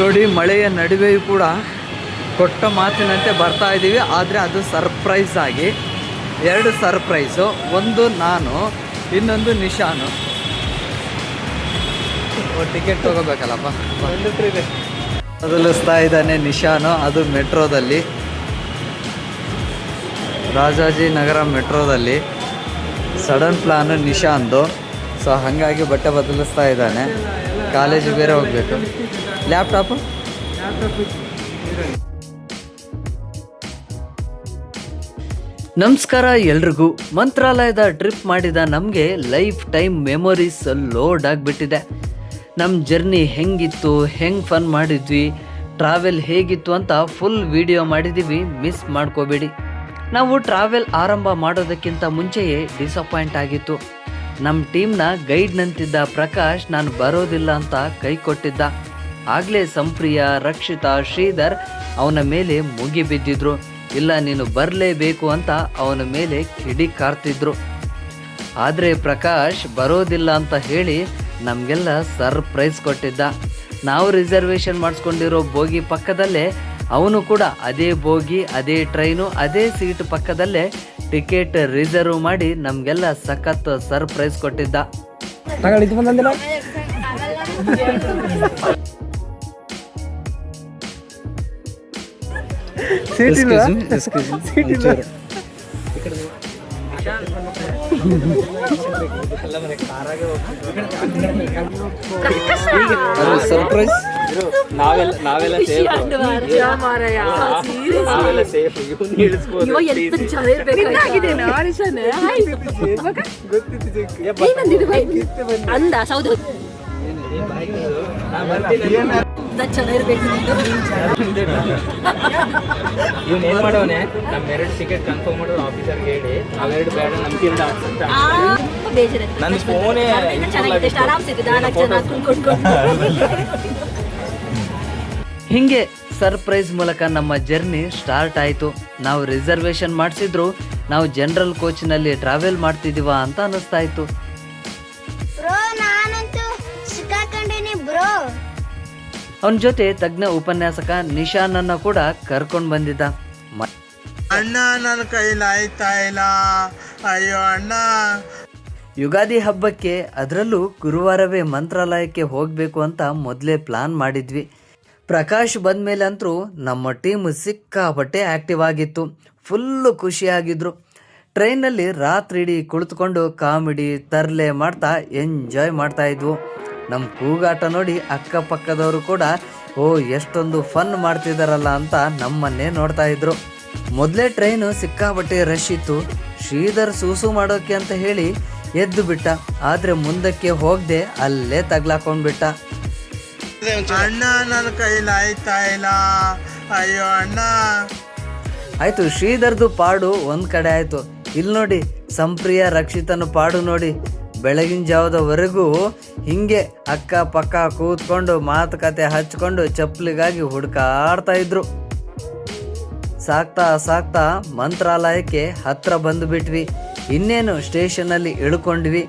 ನೋಡಿ, ಮಳೆಯ ನಡುವೆಯೂ ಕೂಡ ಕೊಟ್ಟ ಮಾತಿನಂತೆ ಬರ್ತಾ ಇದ್ದೀವಿ. ಆದರೆ ಅದು ಸರ್ಪ್ರೈಸ್ ಆಗಿ 2 ಸರ್ಪ್ರೈಸು, ಒಂದು ನಾನು, ಇನ್ನೊಂದು ನಿಶಾನು. ಟಿಕೆಟ್ ತೊಗೋಬೇಕಲ್ಲಪ್ಪ. ಬದಲಿಸ್ತಾ ಇದ್ದಾನೆ ನಿಶಾನು, ಅದು ಮೆಟ್ರೋದಲ್ಲಿ, ರಾಜಾಜಿನಗರ ಮೆಟ್ರೋದಲ್ಲಿ. ಸಡನ್ ಪ್ಲಾನು ನಿಶಾನ್ದು. ಸೊ ಹಾಗಾಗಿ ಬಟ್ಟೆ ಬದಲಿಸ್ತಾ ಇದ್ದಾನೆ. ಕಾಲೇಜಿಗೆ ಬೇರೆ ಹೋಗಬೇಕು. ಲ್ಯಾಪ್ಟಾಪು ನಮಸ್ಕಾರ ಎಲ್ರಿಗೂ. ಮಂತ್ರಾಲಯದ ಟ್ರಿಪ್ ಮಾಡಿದ ನಮಗೆ ಲೈಫ್ ಟೈಮ್ ಮೆಮೊರೀಸ್ ಲೋಡ್ ಆಗಿಬಿಟ್ಟಿದೆ. ನಮ್ಮ ಜರ್ನಿ ಹೆಂಗಿತ್ತು, ಹೆಂಗೆ ಫನ್ ಮಾಡಿದ್ವಿ, ಟ್ರಾವೆಲ್ ಹೇಗಿತ್ತು ಅಂತ ಫುಲ್ ವಿಡಿಯೋ ಮಾಡಿದ್ದೀವಿ, ಮಿಸ್ ಮಾಡ್ಕೋಬೇಡಿ. ನಾವು ಟ್ರಾವೆಲ್ ಆರಂಭ ಮಾಡೋದಕ್ಕಿಂತ ಮುಂಚೆಯೇ ಡಿಸಪಾಯಿಂಟ್ ಆಗಿತ್ತು. ನಮ್ಮ ಟೀಮ್ನ ಗೈಡ್ನಂತಿದ್ದ ಪ್ರಕಾಶ್ ನಾನು ಬರೋದಿಲ್ಲ ಅಂತ ಕೈ ಕೊಟ್ಟಿದ್ದ. ಆಗಲೇ ಸಂಪ್ರಿಯ, ರಕ್ಷಿತಾ, ಶ್ರೀಧರ್ ಅವನ ಮೇಲೆ ಮುಗಿ ಬಿದ್ದಿದ್ರು. ಇಲ್ಲ, ನೀನು ಬರಲೇಬೇಕು ಅಂತ ಅವನ ಮೇಲೆ ಕಿಡಿ ಕಾರ್ತಿದ್ರು. ಆದರೆ ಪ್ರಕಾಶ್ ಬರೋದಿಲ್ಲ ಅಂತ ಹೇಳಿ ನಮಗೆಲ್ಲ ಸರ್ಪ್ರೈಸ್ ಕೊಟ್ಟಿದ್ದ. ನಾವು ರಿಸರ್ವೇಷನ್ ಮಾಡಿಸ್ಕೊಂಡಿರೋ ಬೋಗಿ ಪಕ್ಕದಲ್ಲೇ ಅವನು ಕೂಡ ಅದೇ ಬೋಗಿ, ಅದೇ ಟ್ರೈನು, ಅದೇ ಸೀಟ್ ಪಕ್ಕದಲ್ಲೇ ಟಿಕೆಟ್ ರಿಸರ್ವ್ ಮಾಡಿ ನಮಗೆಲ್ಲ ಸಖತ್ ಸರ್ಪ್ರೈಸ್ ಕೊಟ್ಟಿದ್ದ. ಸರ್ಪ್ರೈಸ್ ನಾವೆಲ್ಲ ಸೇಫ್. ಇವ್ನು ಏನ್ ಮಾಡೋನೆ, ನಮ್ 2 ಟಿಕೆಟ್ ಕನ್ಫರ್ಮ್ ಮಾಡೋದು ಆಫೀಸರ್ಗೆ ಹೇಳಿ, ಅವೆರಡು ಬೇಡ ನಮ್ಗಿಂದ ನನ್ನ ಫೋನೇ ಹಿಂಗೆ ಸರ್ಪ್ರೈಸ್ ಮೂಲಕ ನಮ್ಮ ಜರ್ನಿ ಸ್ಟಾರ್ಟ್ ಆಯಿತು. ನಾವು ರಿಸರ್ವೇಷನ್ ಮಾಡಿಸಿದ್ರು ನಾವು ಜನರಲ್ ಕೋಚ್ನಲ್ಲಿ ಟ್ರಾವೆಲ್ ಮಾಡ್ತಿದ್ದೀವ ಅಂತ ಅನ್ನಿಸ್ತಾ ಇತ್ತು. ಅವನ ಜೊತೆ ತಜ್ಞ ಉಪನ್ಯಾಸಕ ನಿಶಾನನ್ನ ಕೂಡ ಕರ್ಕೊಂಡು ಬಂದಿದ್ದ. ಅಣ್ಣ ನನ್ನ ಕೈಲಾಯ್ತಾ ಇಲ್ಲ, ಅಯ್ಯೋ ಅಣ್ಣ. ಯುಗಾದಿ ಹಬ್ಬಕ್ಕೆ, ಅದರಲ್ಲೂ ಗುರುವಾರವೇ ಮಂತ್ರಾಲಯಕ್ಕೆ ಹೋಗಬೇಕು ಅಂತ ಮೊದಲೇ ಪ್ಲಾನ್ ಮಾಡಿದ್ವಿ. ಪ್ರಕಾಶ್ ಬಂದಮೇಲೆ ಅಂತೂ ನಮ್ಮ ಟೀಮ್ ಸಿಕ್ಕಾಪಟ್ಟೆ ಆ್ಯಕ್ಟಿವ್ ಆಗಿತ್ತು. ಫುಲ್ಲು ಖುಷಿಯಾಗಿದ್ರು. ಟ್ರೈನಲ್ಲಿ ರಾತ್ರಿ ಇಡೀ ಕುಳಿತುಕೊಂಡು ಕಾಮಿಡಿ ತರ್ಲೆ ಮಾಡ್ತಾ ಎಂಜಾಯ್ ಮಾಡ್ತಾ ಇದ್ವು. ನಮ್ಮ ಕೂಗಾಟ ನೋಡಿ ಅಕ್ಕಪಕ್ಕದವರು ಕೂಡ ಓ ಎಷ್ಟೊಂದು ಫನ್ ಮಾಡ್ತಿದ್ದಾರಲ್ಲ ಅಂತ ನಮ್ಮನ್ನೇ ನೋಡ್ತಾ ಇದ್ರು. ಮೊದಲೇ ಟ್ರೈನು ಸಿಕ್ಕಾಪಟ್ಟೆ ರಶ್ ಇತ್ತು. ಶ್ರೀಧರ್ ಸೂಸು ಮಾಡೋಕೆ ಅಂತ ಹೇಳಿ ಎದ್ದು ಬಿಟ್ಟ. ಆದರೆ ಮುಂದಕ್ಕೆ ಹೋಗದೆ ಅಲ್ಲೇ ತಗ್ಲಾಕೊಂಡ್ಬಿಟ್ಟ. ಅಣ್ಣ ನನ್ನ ಕೈಲಾಯ್ತಾ ಇಲ್ಲ, ಅಯ್ಯೋ ಅಣ್ಣ. ಆಯ್ತು, ಶ್ರೀಧರ್ದು ಪಾಡು ಒಂದ್ ಕಡೆ ಆಯ್ತು. ಇಲ್ಲಿ ನೋಡಿ ಸಂಪ್ರಿಯ, ರಕ್ಷಿತನ ಪಾಡು ನೋಡಿ. ಬೆಳಗಿನ ಜಾವದವರೆಗೂ ಹಿಂಗೆ ಅಕ್ಕ ಪಕ್ಕ ಕೂತ್ಕೊಂಡು ಮಾತುಕತೆ ಹಚ್ಕೊಂಡು ಚಪ್ಪಲಿಗಾಗಿ ಹುಡುಕಾಡ್ತಾ ಇದ್ರು. ಸಾಕ್ತಾ ಸಾಕ್ತಾ ಮಂತ್ರಾಲಯಕ್ಕೆ ಹತ್ರ ಬಂದು ಬಿಟ್ವಿ. ಇನ್ನೇನು ಸ್ಟೇಷನಲ್ಲಿ ಇಳ್ಕೊಂಡ್ವಿ.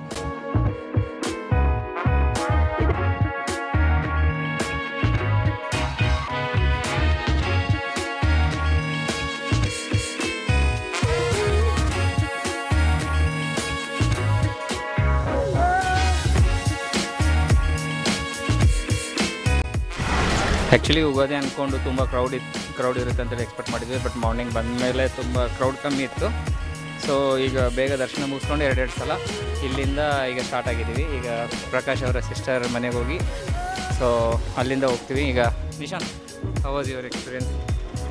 ಆ್ಯಕ್ಚುಲಿ ಉಗಾದಿ ಅಂದ್ಕೊಂಡು ತುಂಬ ಕ್ರೌಡ್ ಇರುತ್ತೆ ಅಂತೇಳಿ ಎಕ್ಸ್ಪೆಕ್ಟ್ ಮಾಡಿದ್ವಿ. ಬಟ್ ಮಾರ್ನಿಂಗ್ ಬಂದ ಮೇಲೆ ತುಂಬ ಕ್ರೌಡ್ ಕಮ್ಮಿ ಇತ್ತು. ಸೊ ಈಗ ಬೇಗ ದರ್ಶನ ಮುಗಿಸ್ಕೊಂಡು 2 ಸಲ ಇಲ್ಲಿಂದ ಈಗ ಸ್ಟಾರ್ಟ್ ಆಗಿದ್ದೀವಿ. ಈಗ ಪ್ರಕಾಶ್ ಅವರ ಸಿಸ್ಟರ್ ಮನೆಗೆ ಹೋಗಿ ಸೊ ಅಲ್ಲಿಂದ ಹೋಗ್ತೀವಿ. ಈಗ Nishan, how was your experience?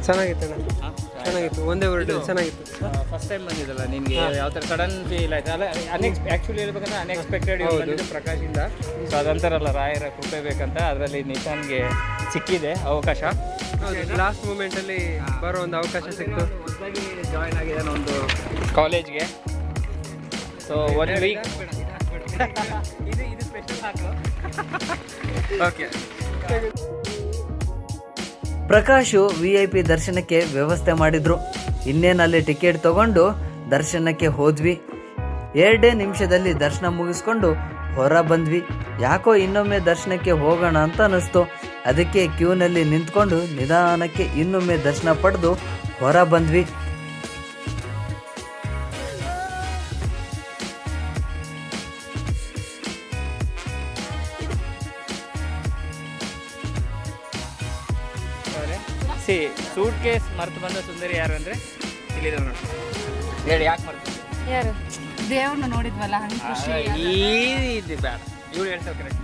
ಚೆನ್ನಾಗಿತ್ತು, ಒಂದೇ ವರ್ಡ್ ಚೆನ್ನಾಗಿತ್ತು. ಫಸ್ಟ್ ಟೈಮ್ ಬಂದಿದ್ದಲ್ಲ ನಿನಗೆ, ಯಾವ ಥರ ಸಡನ್ ಫೀಲ್ ಆಯ್ತು? ಅಲ್ಲ, ಆ್ಯಕ್ಚುಲಿ ಹೇಳ್ಬೇಕಂದ್ರೆ ಅನ್ಎಕ್ಸ್ಪೆಕ್ಟೆಡ್ ಬಂದಿದ್ದು ಪ್ರಕಾಶಿಂದ. ಸೊ ಅದಂತಾರಲ್ಲ ರಾಯರ ಕೃಪೆ ಬೇಕಂತ, ಅದರಲ್ಲಿ ನಿಶಾನ್ಗೆ ಸಿಕ್ಕಿದೆ ಅವಕಾಶ. ಲಾಸ್ಟ್ ಮೂಮೆಂಟಲ್ಲಿ ಬರೋ ಒಂದು ಅವಕಾಶ ಸಿಕ್ತು. ಹೊಸದಾಗಿ ಜಾಯ್ನ್ ಆಗಿದ್ದಾನೆ ಒಂದು ಕಾಲೇಜ್ಗೆ. ಸೊ 1 ವೀಕ್ ಇದು ಸ್ಪೆಷಲ್ ಹಾಕು. ಓಕೆ. ಪ್ರಕಾಶು VIP ದರ್ಶನಕ್ಕೆ ವ್ಯವಸ್ಥೆ ಮಾಡಿದ್ರು. ಇನ್ನೇನಲ್ಲಿ ಟಿಕೆಟ್ ತಗೊಂಡು ದರ್ಶನಕ್ಕೆ ಹೋದ್ವಿ. 2 ನಿಮಿಷದಲ್ಲಿ ದರ್ಶನ ಮುಗಿಸ್ಕೊಂಡು ಹೊರ ಬಂದ್ವಿ. ಯಾಕೋ ಇನ್ನೊಮ್ಮೆ ದರ್ಶನಕ್ಕೆ ಹೋಗೋಣ ಅಂತ ಅನ್ನಿಸ್ತು. ಅದಕ್ಕೆ ಕ್ಯೂನಲ್ಲಿ ನಿಂತ್ಕೊಂಡು ನಿಧಾನಕ್ಕೆ ಇನ್ನೊಮ್ಮೆ ದರ್ಶನ ಪಡೆದು ಹೊರ ಬಂದ್ವಿ. ಸೂಟ್ ಕೇಸ್ ಮರ್ತು ಬಂದ ಸುಂದರಿ ಯಾರು ಅಂದರೆ ಇಲ್ಲಿದೆ ನೋಡಿ. ಹೇಳಿ ಯಾಕೆ ಮರ್ತು? ಯಾರು ದೇವ್ರನ್ನ ನೋಡಿದ್ವಲ್ಲ ಹಂಗೆ ಖುಷಿ. ಇದು ಬೇಡ, ಇವಳು ಹೇಳ್ತಾವೆ ಕರೆಕ್ಟ್.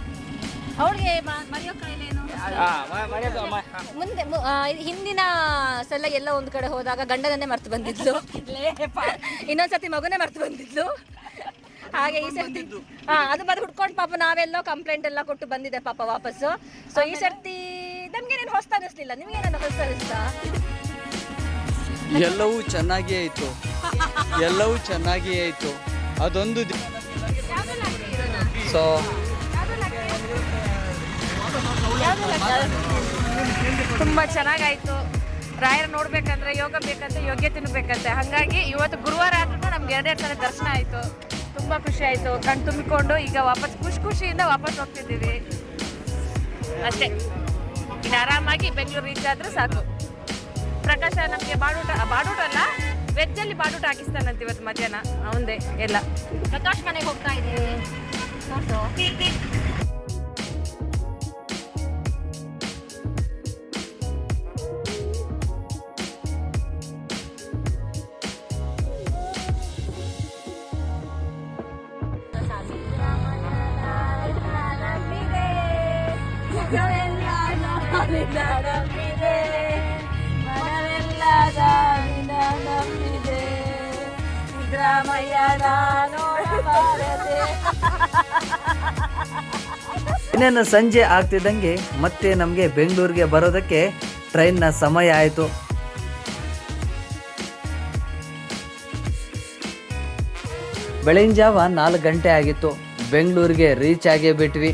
ಅವಳಿಗೆ ಮರೆಯೋ ಕಾಯಿಲೇನು ಮುಂದೆ ಹಿಂದಿನ ಸಲ ಎಲ್ಲ ಒಂದ್ ಕಡೆ ಹೋದಾಗ ಗಂಡನನ್ನೇ ಮರ್ತು ಬಂದಿದ್ಲು, ಇನ್ನೊಂದ್ಸತಿ ಮಗುನೇ ಮರ್ತು ಬಂದಿದ್ಲು. ಹಾಗೆ ಈ ಸರ್ತಿ ಅದು ಬಂದು ಹುಡ್ಕೊಂಡು ಪಾಪ ನಾವೆಲ್ಲೋ ಕಂಪ್ಲೇಂಟ್ ಎಲ್ಲ ಕೊಟ್ಟು ಬಂದಿದೆ ಪಾಪ ವಾಪಸ್ಸು. ಸೊ ಈ ಸರ್ತಿ ನಮ್ಗೇನೇನು ಹೊಸ್ತ ಅನಿಸ್ಲಿಲ್ಲ, ನಿಮ್ಗೇನೇನು ಹೊಸ್ತ ಅನಿಸ್ತಾ? ಎಲ್ಲವೂ ಚೆನ್ನಾಗಿಯೇ ಇತ್ತು, ಎಲ್ಲವೂ ಚೆನ್ನಾಗಿಯೇ ಇತ್ತು. ಅದೊಂದು ಸೊ ತುಂಬ ಚೆನ್ನಾಗಾಯ್ತು. ರಾಯರ ನೋಡ್ಬೇಕಂದ್ರೆ ಯೋಗ ಬೇಕಂತೆ, ಯೋಗ್ಯತೆನೂ ಬೇಕಂತೆ. ಹಾಗಾಗಿ ಇವತ್ತು ಗುರುವಾರ ಆದ್ರೂ ನಮ್ಗೆ 2 ಸಲ ದರ್ಶನ ಆಯಿತು. ತುಂಬ ಖುಷಿ ಆಯಿತು, ಕಣ್ ತುಂಬಿಕೊಂಡು ಈಗ ವಾಪಸ್ ಖುಷಿಯಿಂದ ವಾಪಸ್ ಹೋಗ್ತಿದ್ದೀವಿ ಅಷ್ಟೇ. ಇನ್ನು ಆರಾಮಾಗಿ ಬೆಂಗಳೂರು ರೀಚ್ ಆದ್ರೆ ಸಾಕು. ಪ್ರಕಾಶ ನಮಗೆ ಬಾಡೂಟ ಅಲ್ಲ, ವೆಜ್ಜಲ್ಲಿ ಬಾಡೂಟ ಹಾಕಿಸ್ತಾನಂತ ಇವತ್ತು ಮಧ್ಯಾಹ್ನ ಅವಂದೇ ಎಲ್ಲ. ಪ್ರಕಾಶ್ ಮನೆಗೆ ಹೋಗ್ತಾ ಇದ್ದೀವಿ. ಇನ್ನೇನು ಸಂಜೆ ಆಗ್ತಿದ್ದಂಗೆ ಮತ್ತೆ ನಮಗೆ ಬೆಂಗಳೂರಿಗೆ ಬರೋದಕ್ಕೆ ಟ್ರೈನ್ನ ಸಮಯ ಆಯಿತು. ಬೆಳಗಿನ ಜಾವ 4 ಗಂಟೆ ಆಗಿತ್ತು. ಬೆಂಗಳೂರಿಗೆ ರೀಚ್ ಆಗೇ ಬಿಟ್ವಿ.